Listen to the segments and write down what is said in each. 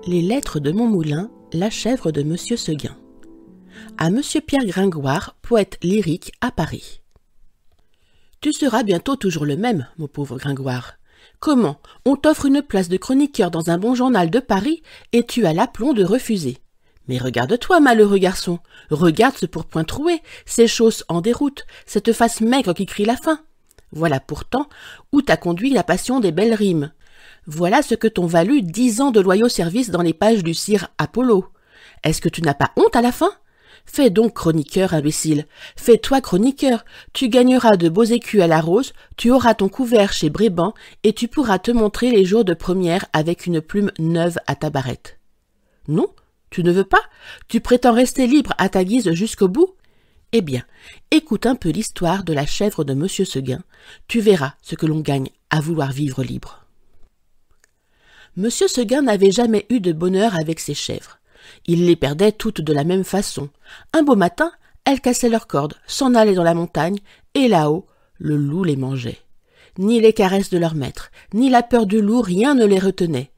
Les lettres de mon moulin, la chèvre de Monsieur Seguin. À Monsieur Pierre Gringoire, poète lyrique à Paris. Tu seras bientôt toujours le même, mon pauvre Gringoire. Comment? On t'offre une place de chroniqueur dans un bon journal de Paris et tu as l'aplomb de refuser. Mais regarde-toi, malheureux garçon. Regarde ce pourpoint troué, ces chausses en déroute, cette face maigre qui crie la faim. Voilà pourtant où t'a conduit la passion des belles rimes. Voilà ce que t'ont valu 10 ans de loyaux services dans les pages du sire Apollo. Est-ce que tu n'as pas honte à la fin? Fais donc chroniqueur, imbécile. Fais-toi chroniqueur. Tu gagneras de beaux écus à la rose, tu auras ton couvert chez Bréban et tu pourras te montrer les jours de première avec une plume neuve à ta barrette. Non, tu ne veux pas? Tu prétends rester libre à ta guise jusqu'au bout? Eh bien, écoute un peu l'histoire de la chèvre de Monsieur Seguin. Tu verras ce que l'on gagne à vouloir vivre libre. Monsieur Seguin n'avait jamais eu de bonheur avec ses chèvres. Il les perdait toutes de la même façon. Un beau matin, elles cassaient leurs cordes, s'en allaient dans la montagne, et là-haut, le loup les mangeait. Ni les caresses de leur maître, ni la peur du loup, rien ne les retenait.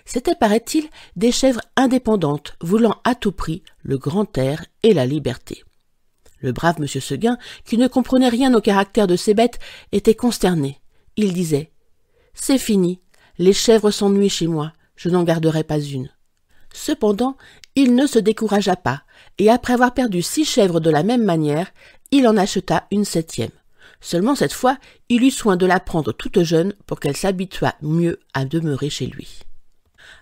C'étaient, paraît-il, des chèvres indépendantes, voulant à tout prix le grand air et la liberté. Le brave Monsieur Seguin, qui ne comprenait rien au caractère de ces bêtes, était consterné. Il disait « C'est fini, les chèvres s'ennuient chez moi, je n'en garderai pas une. » Cependant, il ne se découragea pas, et après avoir perdu 6 chèvres de la même manière, il en acheta une 7e. Seulement cette fois, il eut soin de la prendre toute jeune pour qu'elle s'habituât mieux à demeurer chez lui.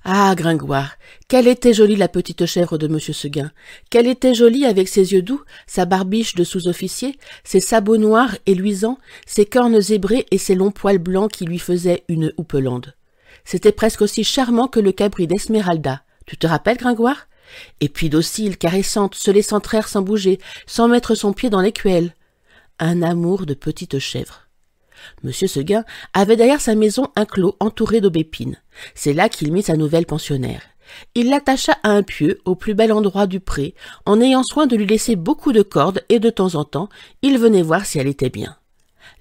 Ah, Gringoire, qu'elle était jolie la petite chèvre de Monsieur Seguin, qu'elle était jolie avec ses yeux doux, sa barbiche de sous-officier, ses sabots noirs et luisants, ses cornes zébrées et ses longs poils blancs qui lui faisaient une houppelande. C'était presque aussi charmant que le cabri d'Esmeralda. Tu te rappelles, Gringoire? Et puis docile, caressante, se laissant traire sans bouger, sans mettre son pied dans l'écuelle. Un amour de petite chèvre. Monsieur Seguin avait derrière sa maison un clos entouré d'aubépines. C'est là qu'il mit sa nouvelle pensionnaire. Il l'attacha à un pieu au plus bel endroit du pré, en ayant soin de lui laisser beaucoup de cordes et de temps en temps, il venait voir si elle était bien.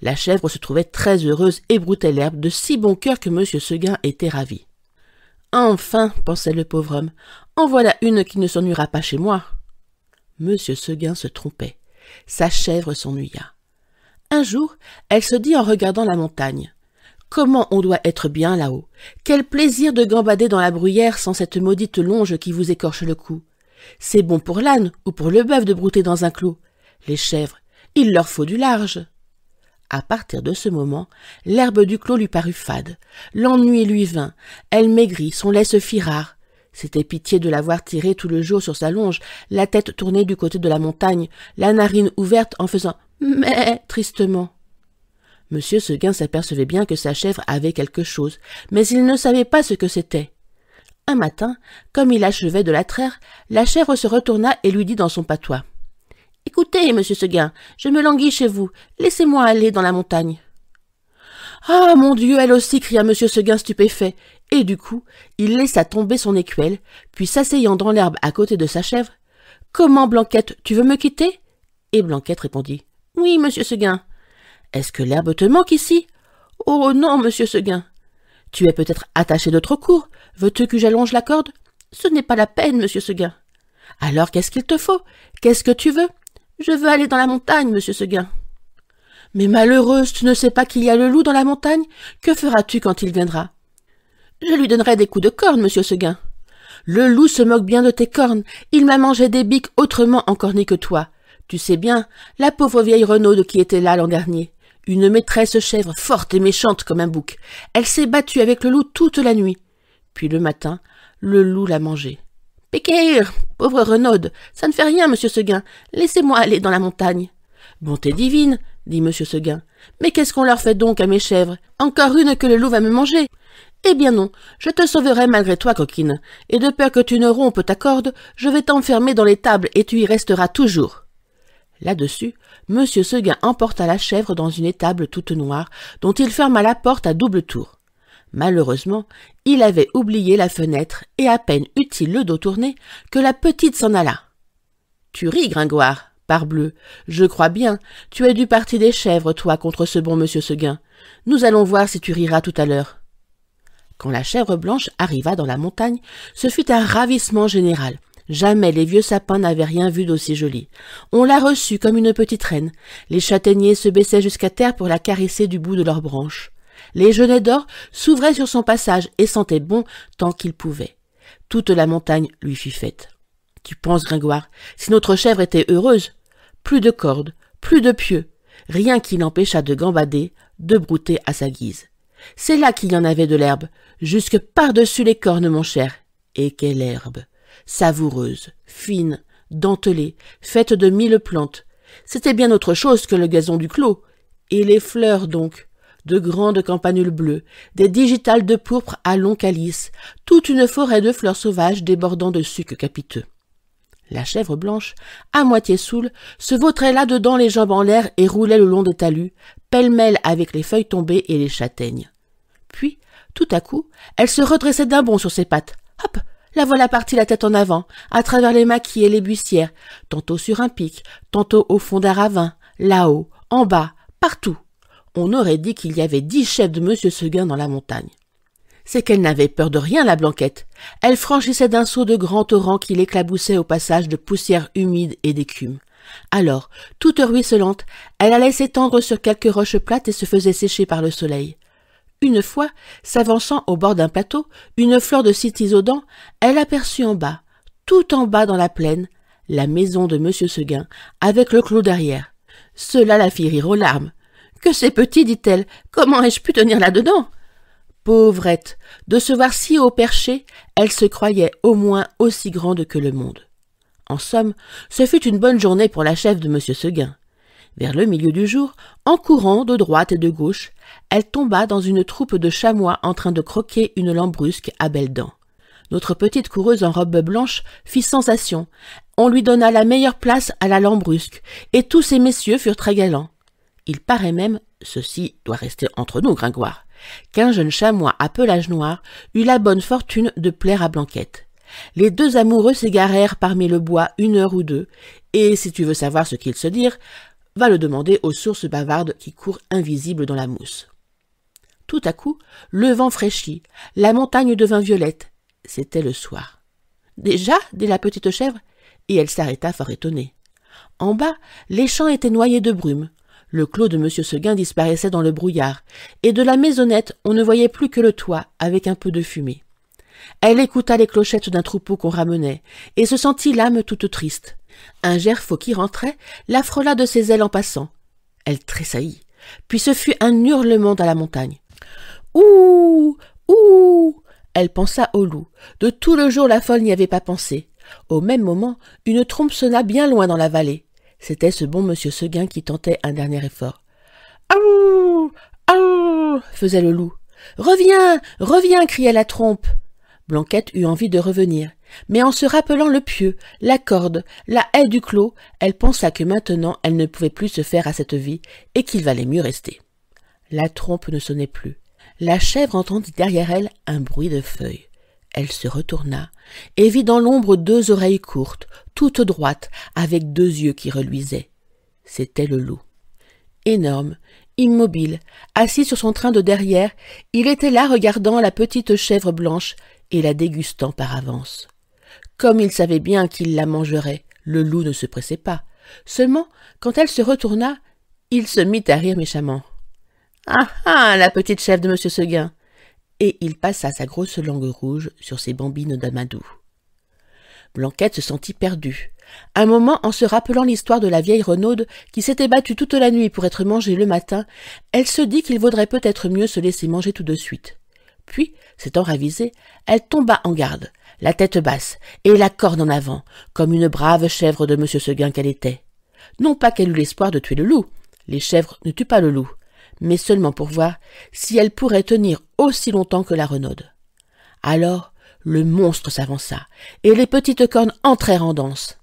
La chèvre se trouvait très heureuse et broutait l'herbe de si bon cœur que Monsieur Seguin était ravi. « Enfin, pensait le pauvre homme, en voilà une qui ne s'ennuiera pas chez moi. » Monsieur Seguin se trompait. Sa chèvre s'ennuya. Un jour, elle se dit en regardant la montagne. « Comment on doit être bien là-haut! Quel plaisir de gambader dans la bruyère sans cette maudite longe qui vous écorche le cou! C'est bon pour l'âne ou pour le bœuf de brouter dans un clos. Les chèvres, il leur faut du large. » À partir de ce moment, l'herbe du clos lui parut fade. L'ennui lui vint. Elle maigrit, son lait se fit rare. C'était pitié de la voir tirer tout le jour sur sa longe, la tête tournée du côté de la montagne, la narine ouverte en faisant « mais » tristement. Monsieur Seguin s'apercevait bien que sa chèvre avait quelque chose, mais il ne savait pas ce que c'était. Un matin, comme il achevait de la traire, la chèvre se retourna et lui dit dans son patois. « Écoutez, Monsieur Seguin, je me languis chez vous. Laissez-moi aller dans la montagne. »« Ah, mon Dieu, elle aussi !» cria Monsieur Seguin stupéfait. Et du coup, il laissa tomber son écuelle, puis s'asseyant dans l'herbe à côté de sa chèvre. « Comment, Blanquette, tu veux me quitter ?» Et Blanquette répondit. « Oui, Monsieur Seguin. »« Est-ce que l'herbe te manque ici ?»« Oh non, Monsieur Seguin. »« Tu es peut-être attaché de trop court. Veux-tu que j'allonge la corde ?»« Ce n'est pas la peine, Monsieur Seguin. »« Alors qu'est-ce qu'il te faut? Qu'est-ce que tu veux ?»« Je veux aller dans la montagne, Monsieur Seguin. »« Mais malheureuse, tu ne sais pas qu'il y a le loup dans la montagne? Que feras-tu quand il viendra? »« Je lui donnerai des coups de corne, Monsieur Seguin. »« Le loup se moque bien de tes cornes. Il m'a mangé des biques autrement encornées que toi. Tu sais bien, la pauvre vieille Renaude qui était là l'an dernier. Une maîtresse chèvre forte et méchante comme un bouc. Elle s'est battue avec le loup toute la nuit. Puis le matin, le loup l'a mangée. « Pékir, pauvre Renaude, ça ne fait rien, Monsieur Seguin. Laissez-moi aller dans la montagne. »« Bonté divine, dit Monsieur Seguin. Mais qu'est-ce qu'on leur fait donc à mes chèvres? Encore une que le loup va me manger. Eh bien non, je te sauverai malgré toi, coquine. Et de peur que tu ne rompes ta corde, je vais t'enfermer dans l'étable et tu y resteras toujours. » Là-dessus, Monsieur Seguin emporta la chèvre dans une étable toute noire, dont il ferma la porte à double tour. Malheureusement, il avait oublié la fenêtre, et à peine eut-il le dos tourné, que la petite s'en alla. « Tu ris, Gringoire, parbleu, je crois bien, tu es du parti des chèvres, toi, contre ce bon Monsieur Seguin. Nous allons voir si tu riras tout à l'heure. » Quand la chèvre blanche arriva dans la montagne, ce fut un ravissement général. Jamais les vieux sapins n'avaient rien vu d'aussi joli. On la reçut comme une petite reine. Les châtaigniers se baissaient jusqu'à terre pour la caresser du bout de leurs branches. Les genêts d'or s'ouvraient sur son passage et sentaient bon tant qu'ils pouvaient. Toute la montagne lui fut faite. Tu penses, Gringoire, si notre chèvre était heureuse? Plus de cordes, plus de pieux, rien qui l'empêchât de gambader, de brouter à sa guise. C'est là qu'il y en avait de l'herbe, jusque par-dessus les cornes, mon cher. Et quelle herbe! Savoureuse, fine, dentelée, faite de 1000 plantes. C'était bien autre chose que le gazon du clos. Et les fleurs, donc, de grandes campanules bleues, des digitales de pourpre à long calice, toute une forêt de fleurs sauvages débordant de sucs capiteux. La chèvre blanche, à moitié saoule, se vautrait là-dedans les jambes en l'air et roulait le long des talus, pêle-mêle avec les feuilles tombées et les châtaignes. Puis, tout à coup, elle se redressait d'un bond sur ses pattes. Hop! La voilà partie la tête en avant, à travers les maquis et les buissières, tantôt sur un pic, tantôt au fond d'un ravin, là-haut, en bas, partout. On aurait dit qu'il y avait 10 chefs de Monsieur Seguin dans la montagne. C'est qu'elle n'avait peur de rien, la Blanquette. Elle franchissait d'un saut de grands torrents qui l'éclaboussaient au passage de poussière humide et d'écume. Alors, toute ruisselante, elle allait s'étendre sur quelques roches plates et se faisait sécher par le soleil. Une fois, s'avançant au bord d'un plateau, une fleur de Citisodan, elle aperçut en bas, tout en bas dans la plaine, la maison de Monsieur Seguin, avec le clos derrière. Cela la fit rire aux larmes. « Que c'est petit, dit-elle, comment ai-je pu tenir là-dedans ?» Pauvrette, de se voir si haut perché, elle se croyait au moins aussi grande que le monde. En somme, ce fut une bonne journée pour la chèvre de Monsieur Seguin. Vers le milieu du jour, en courant de droite et de gauche, elle tomba dans une troupe de chamois en train de croquer une lambrusque à belles dents. Notre petite coureuse en robe blanche fit sensation. On lui donna la meilleure place à la lambrusque, et tous ces messieurs furent très galants. Il paraît même, ceci doit rester entre nous, Gringoire, qu'un jeune chamois à pelage noir eut la bonne fortune de plaire à Blanquette. Les deux amoureux s'égarèrent parmi le bois 1 heure ou 2, et si tu veux savoir ce qu'ils se dirent, va le demander aux sources bavardes qui courent invisibles dans la mousse. Tout à coup, le vent fraîchit, la montagne devint violette. C'était le soir. « Déjà » dit la petite chèvre, et elle s'arrêta fort étonnée. En bas, les champs étaient noyés de brume. Le clos de Monsieur Seguin disparaissait dans le brouillard, et de la maisonnette on ne voyait plus que le toit, avec un peu de fumée. Elle écouta les clochettes d'un troupeau qu'on ramenait, et se sentit l'âme toute triste. Un gerfaut qui rentrait la frôla de ses ailes en passant. Elle tressaillit, puis ce fut un hurlement dans la montagne. « Ouh! Ouh !» Elle pensa au loup. De tout le jour la folle n'y avait pas pensé. Au même moment, une trompe sonna bien loin dans la vallée. C'était ce bon Monsieur Seguin qui tentait un dernier effort. « Aouh! Aouh !» faisait le loup. « Reviens! Reviens !» criait la trompe. Blanquette eut envie de revenir, mais en se rappelant le pieu, la corde, la haie du clos, elle pensa que maintenant elle ne pouvait plus se faire à cette vie et qu'il valait mieux rester. La trompe ne sonnait plus. La chèvre entendit derrière elle un bruit de feuilles. Elle se retourna et vit dans l'ombre 2 oreilles courtes, toutes droites, avec 2 yeux qui reluisaient. C'était le loup. Énorme, immobile, assis sur son train de derrière, il était là regardant la petite chèvre blanche et la dégustant par avance. Comme il savait bien qu'il la mangerait, le loup ne se pressait pas. Seulement, quand elle se retourna, il se mit à rire méchamment. « Ah ah, la petite chèvre de Monsieur Seguin !» Et il passa sa grosse langue rouge sur ses bambines d'amadou. Blanquette se sentit perdue. Un moment, en se rappelant l'histoire de la vieille renaude qui s'était battue toute la nuit pour être mangée le matin, elle se dit qu'il vaudrait peut-être mieux se laisser manger tout de suite. Puis, s'étant ravisée, elle tomba en garde, la tête basse et la corne en avant, comme une brave chèvre de Monsieur Seguin qu'elle était. Non pas qu'elle eût l'espoir de tuer le loup, les chèvres ne tuent pas le loup, mais seulement pour voir si elle pourrait tenir aussi longtemps que la renaude. Alors, le monstre s'avança, et les petites cornes entrèrent en danse.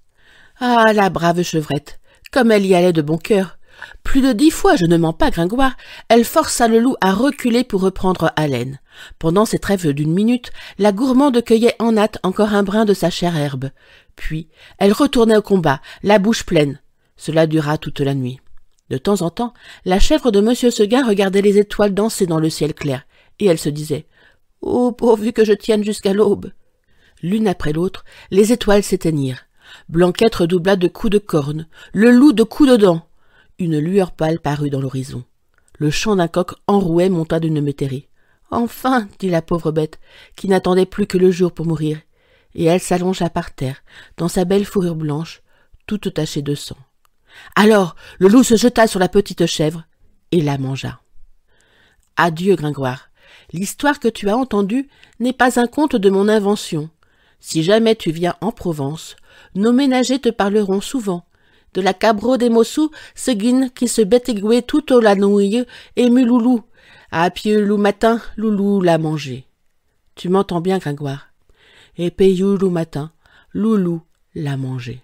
Ah, la brave chevrette, comme elle y allait de bon cœur. Plus de 10 fois, je ne mens pas, Gringoire, elle força le loup à reculer pour reprendre haleine. Pendant ces trêves d'1 minute, la gourmande cueillait en hâte encore un brin de sa chère herbe. Puis, elle retournait au combat, la bouche pleine. Cela dura toute la nuit. De temps en temps, la chèvre de Monsieur Seguin regardait les étoiles danser dans le ciel clair, et elle se disait Oh, pourvu que je tienne jusqu'à l'aube. L'une après l'autre, les étoiles s'éteignirent. Blanquette redoubla de coups de corne, le loup de coups de dents. Une lueur pâle parut dans l'horizon. Le chant d'un coq enroué monta d'une métairie. « Enfin !» dit la pauvre bête, qui n'attendait plus que le jour pour mourir, et elle s'allongea par terre, dans sa belle fourrure blanche, toute tachée de sang. Alors le loup se jeta sur la petite chèvre et la mangea. Adieu, Gringoire. L'histoire que tu as entendue n'est pas un conte de mon invention. Si jamais tu viens en Provence, nos ménagers te parleront souvent de la cabro des Mossous, seguine qui se bétigouait tout au la nouille et muloulou. À pied loup matin, loulou l'a mangé. Tu m'entends bien, Gringoire? Et payou loup matin, loulou l'a mangé.